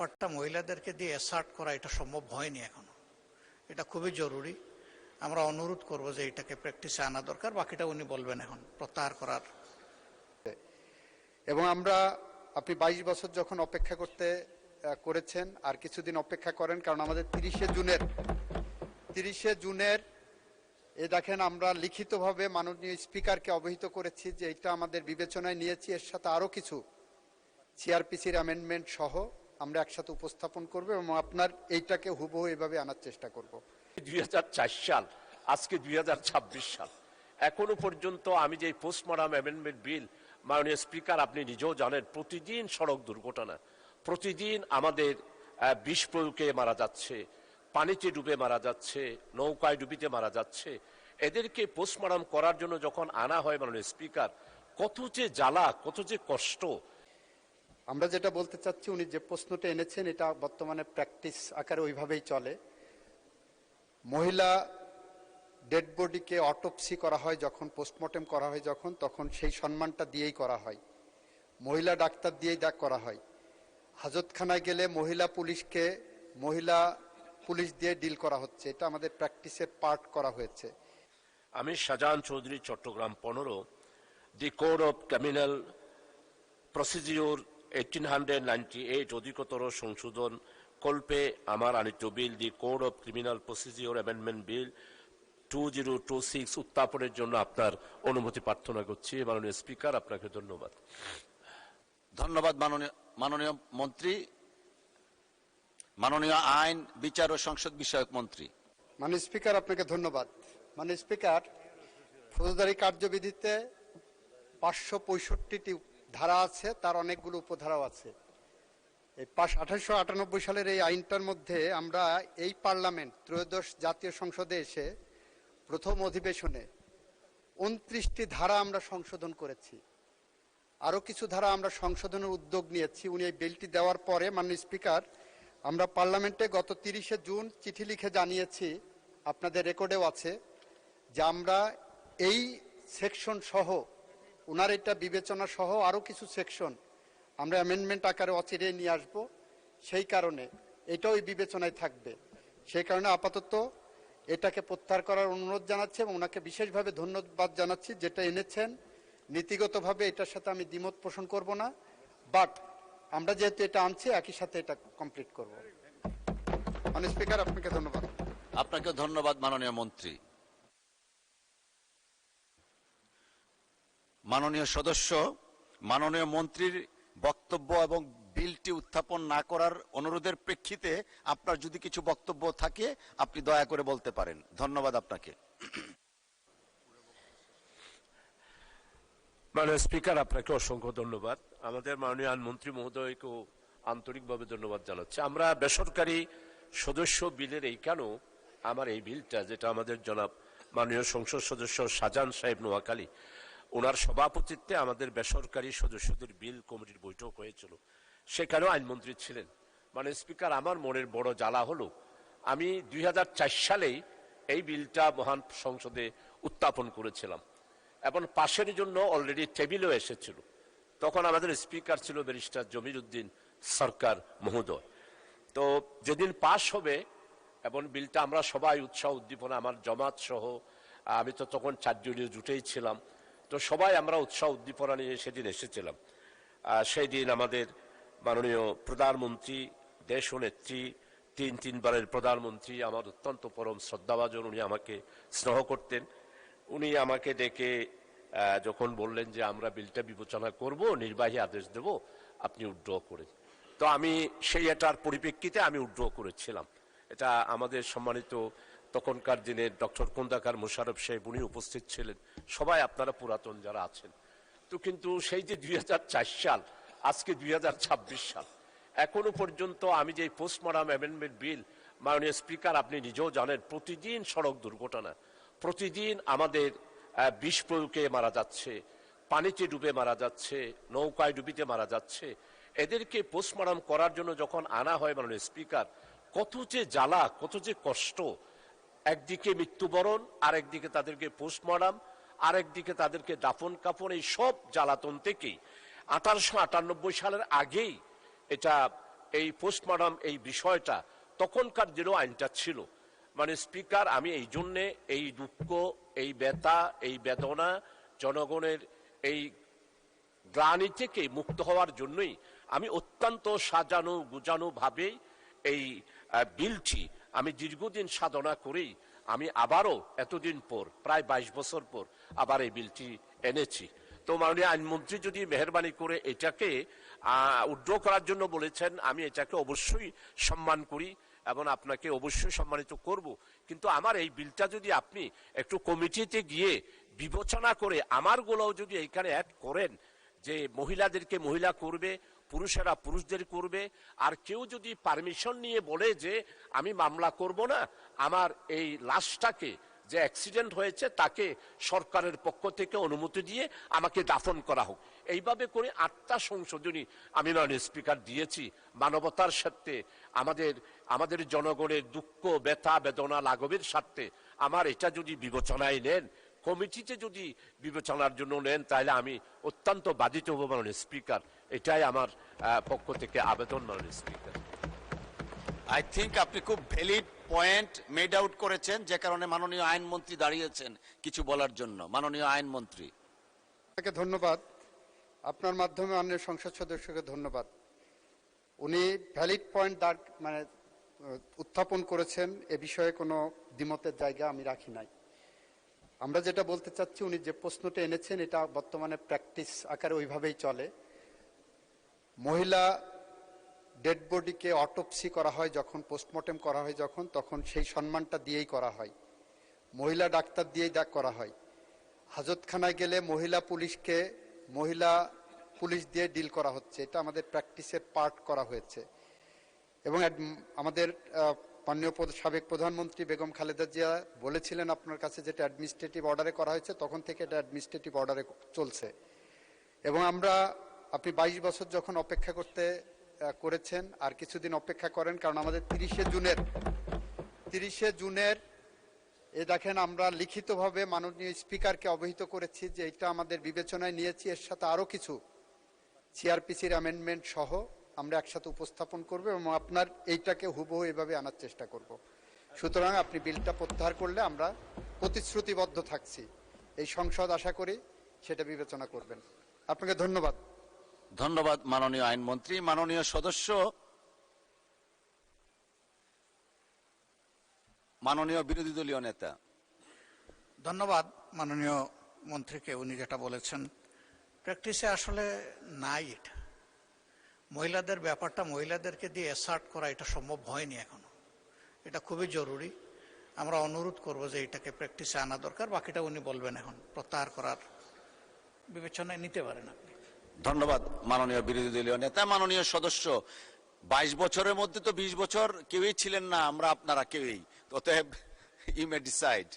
ব্যাপারটা মহিলাদেরকে দিয়ে অ্যাসার্ট করা এটা সম্ভব হয়নি এখনো। এটা খুবই জরুরি। আমরা অনুরোধ করব যে এটাকে প্র্যাকটিসে আনা দরকার। বাকিটা উনি বলবেন এখন প্রত্যাহার করার। এবং আপনি 22 বছর যখন অপেক্ষা করেছেন আর কিছুদিন অপেক্ষা করেন, কারণ আমাদের 30শে জুনের দেখেন আমরা লিখিতভাবে মাননীয় স্পিকারকে অবহিত করেছি যে এটা আমাদের বিবেচনায় নিয়েছি। এর সাথে আরো কিছু সিআরপিসির অ্যামেন্ডমেন্ট সহ আমরা একসাথে উপস্থাপন করব এবং আপনার এইটাকে হুবহু এভাবে আনার চেষ্টা করব। 2004 সাল, আজকে 2026 সাল, এখনো পর্যন্ত আমি যে পোস্টমর্টম অ্যামেন্ডমেন্ট বিল, মাননীয় স্পিকার আপনি নিজেও জানেন, প্রতিদিন সড়ক দুর্ঘটনা, প্রতিদিন আমাদের বিষ প্রয়োগে মারা যাচ্ছে, পানিতে ডুবে মারা যাচ্ছে, নৌকায় ডুবিতে মারা যাচ্ছে। এদেরকে পোস্টমর্টম করার জন্য যখন আনা হয় মাননীয় স্পিকার, কত যে জ্বালা, কত যে কষ্ট। আমরা যেটা বলতে চাচ্ছি, উনি যে প্রশ্নটা এনেছেন এটা বর্তমানে প্র্যাকটিস আকারে ওইভাবেই চলে। মহিলা ডেড বডিকে অটোপসি করা হয় যখন, পোস্টমর্টেম করা হয় যখন, তখন সেই সম্মানটা দিয়েই করা হয়, মহিলা ডাক্তার দিয়েই করা হয়। হাজতখানায় গেলে মহিলা পুলিশ দিয়ে ডিল করা হচ্ছে, এটা আমাদের প্র্যাকটিসের পার্ট করা হয়েছে। আমি Shahjahan Chowdhury, Chattogram 15, the code of criminal procedure 1898 অধিকতর সংশোধন কল্পে আমার আনিত bill, the code of criminal procedure amendment bill 2026 উত্থাপনের জন্য আপনার অনুমতি প্রার্থনা করছি। মাননীয় স্পিকার, আপনাকে ধন্যবাদ। ধন্যবাদ মাননীয় মন্ত্রী। মাননীয় আইন, বিচার ও সংসদ বিষয়ক মন্ত্রী। মাননীয় স্পিকার, আপনাকে ধন্যবাদ। মাননীয় স্পিকার, ফৌজদারি কার্যবিধিতে 565টি ধারা আছে, তার অনেকগুলো উপধারাও আছে। এই 1898 সালের এই আইনটার মধ্যে আমরা এই পার্লামেন্ট ত্রয়োদশ জাতীয় সংসদে এসে প্রথম অধিবেশনে 29টি ধারা আমরা সংশোধন করেছি। আরো কিছু ধারা আমরা সংশোধনের উদ্যোগ নিয়েছি। উনি এই বিলটি দেওয়ার পরে, মাননীয় স্পিকার, আমরা পার্লামেন্টে গত 30শে জুন চিঠি লিখে জানিয়েছি, আপনাদের রেকর্ডেও আছে, যে আমরা এই সেকশন সহ, ওনার এটা বিবেচনা সহ আরো কিছু সেকশন আমরা অ্যামেন্ডমেন্ট আকারে অচিরেই নিয়ে আসবো। সেই কারণে এটাও এই বিবেচনায় থাকবে। সেই কারণে আপাতত এটাকে প্রত্যাহার করার অনুরোধ জানাচ্ছি এবং ওনাকে বিশেষভাবে ধন্যবাদ জানাচ্ছি। যেটা এনেছেন নীতিগতভাবে এটার সাথে আমি দ্বিমত পোষণ করব না, বাট আমরা যেহেতু এটা আনছি একই সাথে এটা কমপ্লিট করব। মাননীয় স্পিকার, আপনাকে ধন্যবাদ। আপনাকে ধন্যবাদ মাননীয় মন্ত্রী। মাননীয় সদস্য, মাননীয় মন্ত্রীর বক্তব্য এবং বিলটি উত্থাপন না করার অনুরোধের প্রেক্ষিতে আপনার যদি কিছু বক্তব্য থাকে আপনি দয়া করে বলতে পারেন। ধন্যবাদ আপনাকে। মাননীয় স্পিকার, আপনাকে অসংখ্য ধন্যবাদ। আমাদের মাননীয় আইনমন্ত্রী মহোদয়কেও আন্তরিকভাবে ধন্যবাদ জানাচ্ছি। আমরা বেসরকারি সদস্য বিলের আমার এই বিলটা, যেটা আমাদের জনাব মাননীয় সংসদ সদস্য শাহজাহান সাহেব নোয়াখালী, ওনার সভাপতিত্বে আমাদের বেসরকারি সদস্যদের বিল কমিটির বৈঠক হয়েছিল, সেখানেও আইনমন্ত্রী ছিলেন। মানে স্পিকার, আমার মনের বড় জ্বালা হলো, আমি 2004 সালেই এই বিলটা মহান সংসদে উত্থাপন করেছিলাম এবং পাশের জন্য অলরেডি টেবিলও এসেছিল। তখন আমাদের স্পিকার ছিল ব্যারিস্টার জমির উদ্দিন সরকার মহোদয়। তো যেদিন পাশ হবে এবং বিলটা আমরা সবাই উৎসাহ উদ্দীপনা, আমার জমাত সহ, আমি তো তখন 4 জনীয় জুটেই ছিলাম, তো সবাই আমরা উৎসাহ উদ্দীপনা নিয়ে সেদিন এসেছিলাম। সেই দিন আমাদের মাননীয় প্রধানমন্ত্রী, দেশ নেত্রী, 3বারের প্রধানমন্ত্রী, আমার অত্যন্ত পরম শ্রদ্ধাভাজন, উনি আমাকে স্নেহ করতেন। উনি আমাকে ডেকে যখন বললেন যে আমরা বিলটা বিবেচনা করব, নির্বাহী আদেশ দেব, আপনি উইথড্র করেন। তো আমি এটার পরিপ্রেক্ষিতে আমি উইথড্র করেছিলাম। এটা আমাদের সম্মানিত তখনকার দিনের ডক্টর খন্দকার মোশাররফ সাহেব, উনি উপস্থিত ছিলেন, সবাই আপনারা পুরাতন যারা আছেন। তো কিন্তু সেই যে 2004 সাল, আজকে 2026 সাল, এখনো পর্যন্ত আমি যে পোস্টমর্টম অ্যামেন্ডমেন্ট বিল, মাননীয় স্পিকার আপনি নিজেও জানেন, প্রতিদিন সড়ক দুর্ঘটনা, প্রতিদিন আমাদের বিষ প্রয়োগে মারা যাচ্ছে, পানিতে ডুবে মারা যাচ্ছে, নৌকায় ডুবিতে মারা যাচ্ছে। এদেরকে পোস্টমর্টম করার জন্য যখন আনা হয় মাননীয় স্পিকার, কত যে জ্বালা, কত যে কষ্ট। একদিকে মৃত্যুবরণ, আর একদিকে তাদেরকে পোস্টমর্টম, আর একদিকে তাদেরকে দাফন কাফন, এই সব জ্বালাতন থেকেই 1898 সালের আগেই এটা এই পোস্টমর্টম এই বিষয়টা তখনকার দিনও আইনটা ছিল। মানে স্পিকার, আমি এই জন্যে এই দুঃখ, এই ব্যথা, এই বেদনা, জনগণের এই গ্লানি থেকে মুক্ত হওয়ার জন্যই আমি অত্যন্ত সাজানো গুজানো ভাবে এই বিলটি আমি দীর্ঘদিন সাধনা করেই আমি আবারও এতদিন পর প্রায় 22 বছর পর আবার এই বিলটি এনেছি। তো মাননীয় আইনমন্ত্রী যদি মেহরবানি করে এটাকে উইথড্র করার জন্য বলেছেন, আমি এটাকে অবশ্যই সম্মান করি এবং আপনাকে অবশ্যই সম্মানিত করব। কিন্তু আমার এই বিলটা যদি আপনি একটু কমিটিতে গিয়ে বিবেচনা করে আমারগুলোও যদি এইখানে অ্যাড করেন, যে মহিলাদেরকে মহিলা করবে, পুরুষেরা পুরুষদের করবে, আর কেউ যদি পারমিশন নিয়ে বলে যে আমি মামলা করব না, আমার এই লাশটাকে যে অ্যাক্সিডেন্ট হয়েছে তাকে সরকারের পক্ষ থেকে অনুমতি দিয়ে আমাকে দাফন করা হোক, এইভাবে করে 8টা সংশোধনী আমি মাননীয় স্পিকার দিয়েছি মানবতার স্বার্থে, আমাদের জনগণের দুঃখ ব্যথা বেদনা লাঘবের স্বার্থে। আমার এটা যদি বিবেচনায় নেন, কমিটিতে যদি বিবেচনার জন্য নেন, তাহলে আমি অত্যন্ত বাধিত হব মাননীয় স্পিকার। এটাই আমার পক্ষ থেকে আবেদন মাননীয় স্পিকার। আই থিংক আপনি খুব ভ্যালিড পয়েন্ট মেড আউট করেছেন, যে কারণে মাননীয় আইনমন্ত্রী দাঁড়িয়েছেন কিছু বলার জন্য। মাননীয় আইনমন্ত্রী। আপনাকে ধন্যবাদ। আপনার মাধ্যমে অন্য সংসদ সদস্যকে ধন্যবাদ। উনি ভ্যালিড পয়েন্ট উত্থাপন করেছেন, এ বিষয়ে কোনো দ্বিমতের জায়গা আমি রাখি নাই। আমরা যেটা বলতে চাচ্ছি, উনি যে প্রশ্নটা এনেছেন এটা বর্তমানে প্র্যাকটিস আকারে ওইভাবেই চলে। মহিলা ডেড বডিকে অটোপসি করা হয় যখন, পোস্টমর্টেম করা হয় যখন, তখন সেই সম্মানটা দিয়েই করা হয়, মহিলা ডাক্তার দিয়েই করা হয়। হাজতখানায় গেলে মহিলা পুলিশ দিয়ে ডিল করা হচ্ছে, এটা আমাদের প্র্যাকটিসের পার্ট করা হয়েছে। এবং আমাদের মাননীয় সাবেক প্রধানমন্ত্রী বেগম খালেদা জিয়া বলেছিলেন আপনার কাছে, যেটা অ্যাডমিনিস্ট্রেটিভ অর্ডারে করা হয়েছে, তখন থেকে এটা অ্যাডমিনিস্ট্রেটিভ অর্ডারে চলছে। এবং আপনি 22 বছর যখন অপেক্ষা করেছেন, আর কিছুদিন অপেক্ষা করেন, কারণ আমাদের 30শে জুনের দেখেন আমরা লিখিতভাবে মাননীয় স্পিকারকে অবহিত করেছি যে এটা আমাদের বিবেচনায় নিয়েছি, এর সাথে আরো কিছু সিআরপিসির অ্যামেন্ডমেন্ট সহ আমরা একসাথে উপস্থাপন করব এবং আপনার এইটাকে হুবহু এভাবে আনার চেষ্টা করব। সুতরাং আপনি বিলটা প্রত্যাহার করলে আমরা প্রতিশ্রুতিবদ্ধ থাকছি, এই সংসদ আশা করি সেটা বিবেচনা করবেন। আপনাকে ধন্যবাদ। ধন্যবাদ মাননীয় আইনমন্ত্রী। মাননীয় সদস্য, মাননীয় বিরোধী দলীয় নেতা। ধন্যবাদ মাননীয় মন্ত্রীকে, উনি যেটা বলেছেন প্র্যাকটিসে আসলে নাই। এটা মহিলাদের ব্যাপারটা মহিলাদেরকে দিয়ে অ্যাসার্ট করা এটা সম্ভব হয়নি এখনো। এটা খুবই জরুরি। আমরা অনুরোধ করব যে এটাকে প্র্যাকটিসে আনা দরকার। বাকিটা উনি বলবেন, এখন প্রত্যাহার করার বিবেচনায় নিতে পারেন আপনি। ধন্যবাদ মাননীয় বিরোধী দলীয় নেতা। মাননীয় সদস্য, 22 বছরের মধ্যে তো 20 বছর কেউই ছিলেন না, আমরা আপনারা কেউই, অতএব ইউ মে ডিসাইড।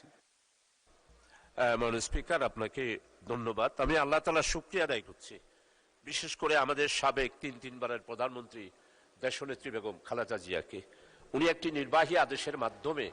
মাননীয় স্পিকার, আপনাকে ধন্যবাদ। আমি আল্লাহ তাআলার শুকরিয়া আদায় করছি, বিশেষ করে আমাদের সাবেক তিনবারের প্রধানমন্ত্রী দেশনেত্রী বেগম খালেদা জিয়াকে। উনি একটি নির্বাহী আদেশের মাধ্যমে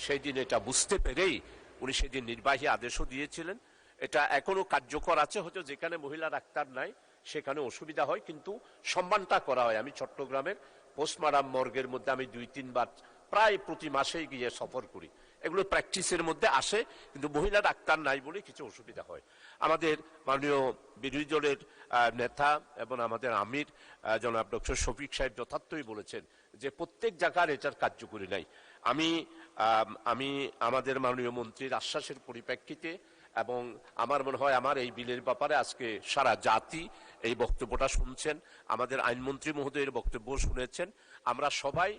সেই দিন এটা বুঝতে পেরেই উনি সেদিন নির্বাহী আদেশও দিয়েছিলেন। এটা এখনো কার্যকর আছে, হয়তো যেখানে মহিলা ডাক্তার নাই সেখানে অসুবিধা হয়, কিন্তু সম্মানটা করা হয়। আমি চট্টগ্রামের পোস্টমর্টম মর্গের মধ্যে আমি 2-3 বার প্রায় প্রতি মাসেই গিয়ে সফর করি। এগুলো প্র্যাকটিসের মধ্যে আসে, কিন্তু মহিলা ডাক্তার নাই বলে কিছু অসুবিধা হয়। আমাদের মাননীয় বিরোধী দলের নেতা এবং আমাদের আমির জনাব ডক্টর শফিক সাহেব যথার্থই বলেছেন যে প্রত্যেক জায়গার এটার কার্যকরী নাই। আমি আমাদের মাননীয় মন্ত্রীর আশ্বাসের পরিপ্রেক্ষিতে এবং আমার মনে হয় আমার এই বিলের ব্যাপারে আজকে সারা জাতি এই বক্তব্যটা শুনছেন, আমাদের আইনমন্ত্রী মহোদয়ের বক্তব্য শুনেছেন, আমরা সবাই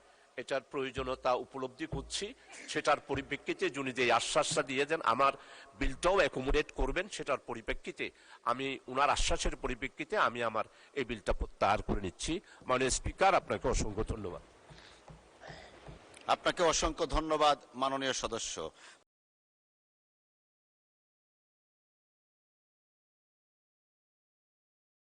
এটার প্রয়োজনীয়তা উপলব্ধি করছি। সেটার পরিপ্রেক্ষিতে যিনি যে আশ্বাসটা দিয়েছেন আমার বিলটাও অ্যাকোমোডেট করবেন, সেটার পরিপ্রেক্ষিতে আমি ওনার আশ্বাসের পরিপ্রেক্ষিতে আমি আমার এই বিলটা প্রত্যাহার করে নিচ্ছি। মাননীয় স্পিকার, আপনাকে অসংখ্য ধন্যবাদ। আপনাকে অসংখ্য ধন্যবাদ মাননীয় সদস্য।